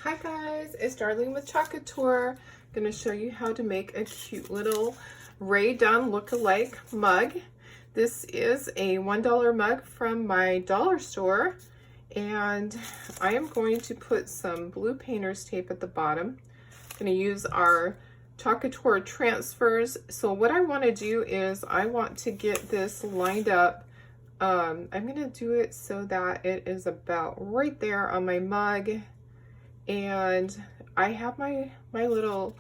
Hi guys, it's Darlene with Couture. I'm going to show you how to make a cute little Ray Dunn look-alike mug. This is a $1 mug from my dollar store, and I am going to put some blue painter's tape at the bottom. I'm going to use our Couture transfers. So what I want to do is I want to get this lined up. I'm going to do it so that it is about right there on my mug. And I have my little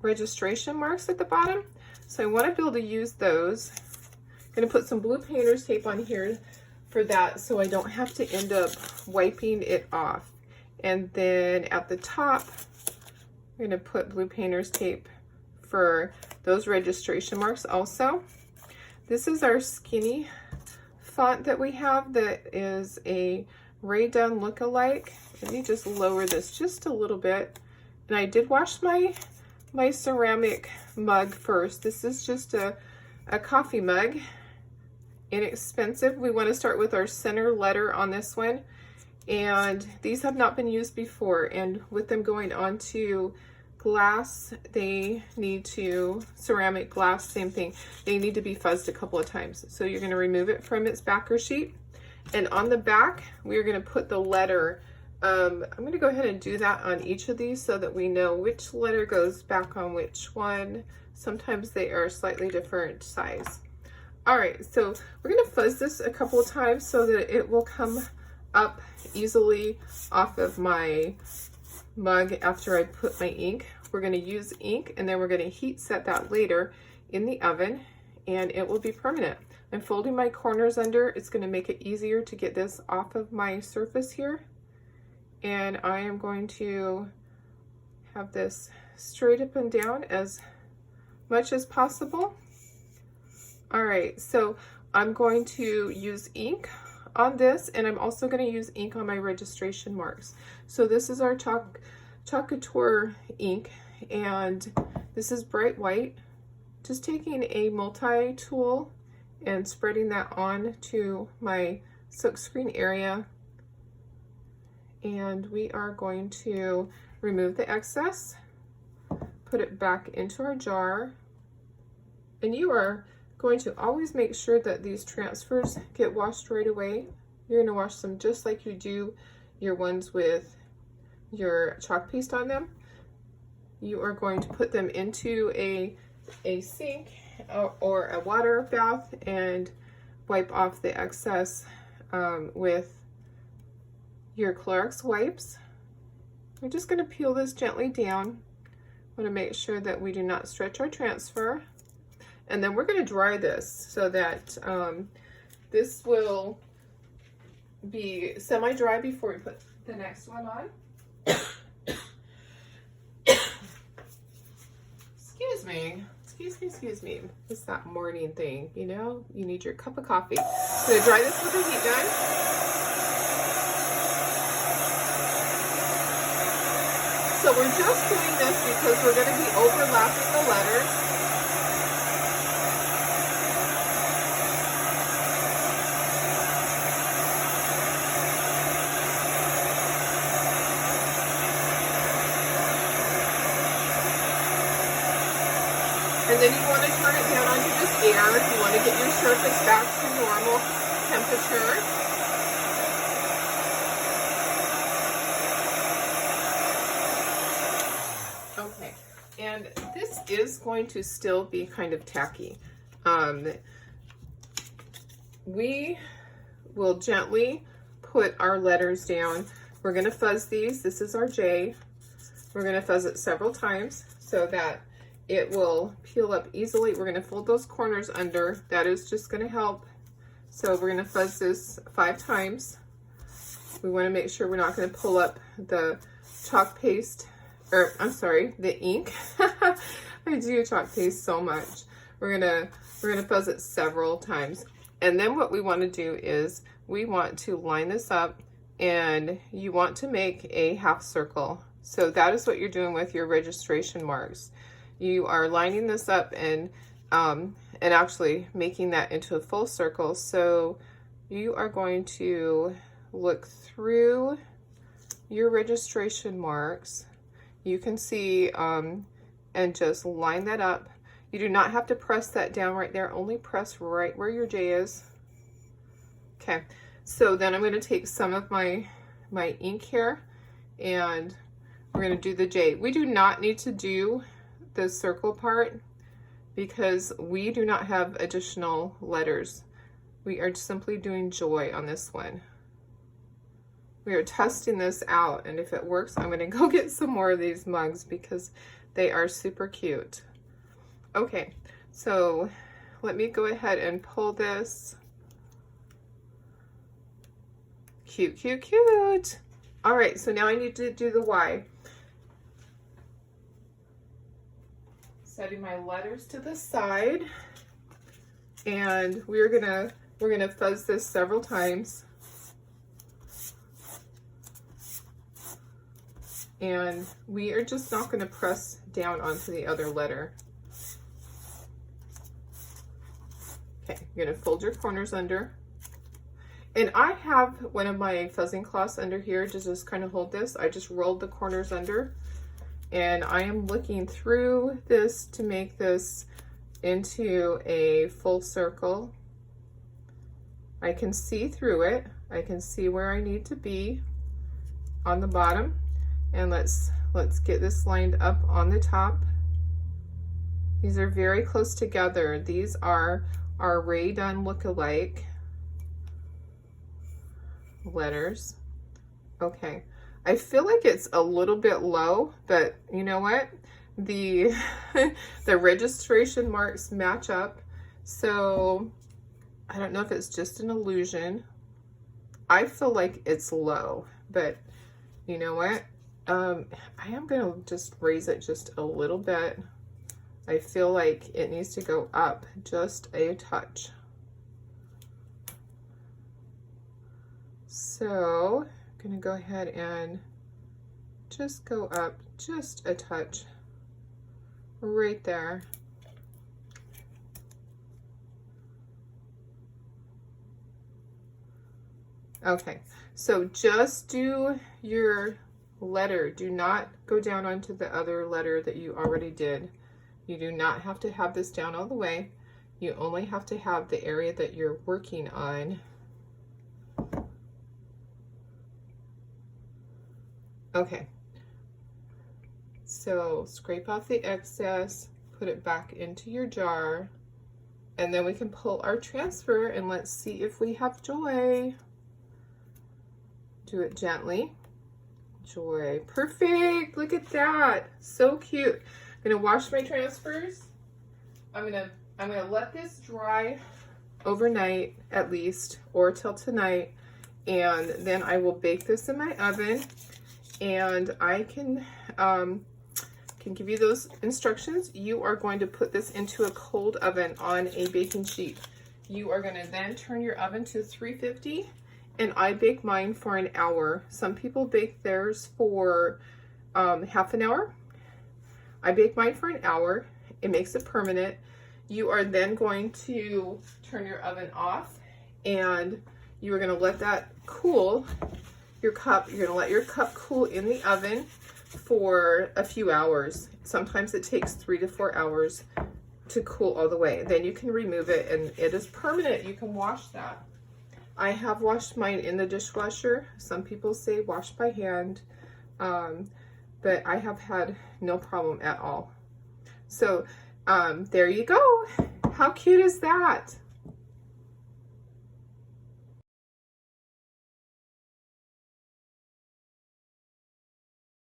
registration marks at the bottom, so I want to be able to use those. I'm going to put some blue painter's tape on here for that so I don't have to end up wiping it off. And then at the top I'm going to put blue painter's tape for those registration marks also. This is our skinny font that we have that is a Ray Dunn look-alike. Let me just lower this just a little bit. And I did wash my ceramic mug first. This is just a coffee mug, inexpensive. We want to start with our center letter on this one. And these have not been used before. And with them going onto glass, they need to, ceramic glass, same thing. They need to be fuzzed a couple of times. So you're going to remove it from its backer sheet. And on the back, we're going to put the letter. I'm going to go ahead and do that on each of these so that we know which letter goes back on which one. Sometimes they are slightly different size. All right, so we're going to fuzz this a couple of times so that it will come up easily off of my mug after I put my ink. We're going to use ink, and then we're going to heat set that later in the oven, and it will be permanent. I'm folding my corners under. It's going to make it easier to get this off of my surface here. And I am going to have this straight up and down as much as possible. All right, so I'm going to use ink on this, and I'm also going to use ink on my registration marks. So this is our Couture ink, and this is bright white. Just taking a multi-tool and spreading that on to my silk screen area. And we are going to remove the excess, put it back into our jar. And you are going to always make sure that these transfers get washed right away. You're going to wash them just like you do your ones with your chalk paste on them. You are going to put them into a sink or a water bath and wipe off the excess with your Clorox wipes. We're just going to peel this gently down. Want to make sure that we do not stretch our transfer. And then we're going to dry this so that this will be semi-dry before we put the next one on. Excuse me. It's that morning thing, you know? You need your cup of coffee. I'm going to dry this with the heat gun. So we're just doing this because we're going to be overlapping the letters. And then you want to turn it down onto just air. You want to get your surface back to normal temperature. Okay, and this is going to still be kind of tacky. We will gently put our letters down. We're going to fuzz these. This is our J. We're going to fuzz it several times so that it will peel up easily. We're going to fold those corners under. That is just going to help. So we're going to fuzz this 5 times. We want to make sure we're not going to pull up the chalk paste, or I'm sorry, the ink. I do chalk paste so much. We're gonna fuzz it several times. And then what we want to do is we want to line this up, and you want to make a half circle. So that is what you're doing with your registration marks. You are lining this up and actually making that into a full circle. So you are going to look through your registration marks. You can see, and just line that up. You do not have to press that down right there, only press right where your J is. Okay, so then I'm going to take some of my ink here, and we're going to do the J. We do not need to do the circle part because we do not have additional letters. We are simply doing joy on this one. We are testing this out, and if it works, I'm going to go get some more of these mugs because they are super cute. Okay, so let me go ahead and pull this. Cute, cute, cute. All right, so now I need to do the Y. Setting my letters to the side, and we're gonna fuzz this several times. And we are just not gonna press down onto the other letter. Okay, you're gonna fold your corners under. And I have one of my fuzzing cloths under here to just kind of hold this. I just rolled the corners under, and I am looking through this to make this into a full circle. I can see through it. I can see where I need to be on the bottom. And let's get this lined up on the top. These are very close together. These are our Rae Dunn look-alike letters. Okay, I feel like it's a little bit low, but you know what? The the registration marks match up, so I don't know if it's just an illusion. I feel like it's low, but you know what? I am gonna just raise it just a little bit. I feel like it needs to go up just a touch. So I'm gonna go ahead and just go up just a touch right there. Okay, so just do your letter. Do not go down onto the other letter that you already did. You do not have to have this down all the way. You only have to have the area that you're working on. Okay, so scrape off the excess, put it back into your jar, and then we can pull our transfer and let's see if we have joy. Do it gently. Joy. Perfect. Look at that. So cute. I'm gonna wash my transfers. I'm gonna let this dry overnight at least, or till tonight, and then I will bake this in my oven. And I can give you those instructions. You are going to put this into a cold oven on a baking sheet. You are going to then turn your oven to 350, and I bake mine for an hour. Some people bake theirs for half an hour. I bake mine for an hour. It makes it permanent. You are then going to turn your oven off, and you are going to let that cool. Your cup, you're going to let your cup cool in the oven for a few hours. Sometimes it takes 3 to 4 hours to cool all the way. Then you can remove it, and it is permanent. You can wash that. I have washed mine in the dishwasher. Some people say wash by hand, but I have had no problem at all. So there you go. How cute is that?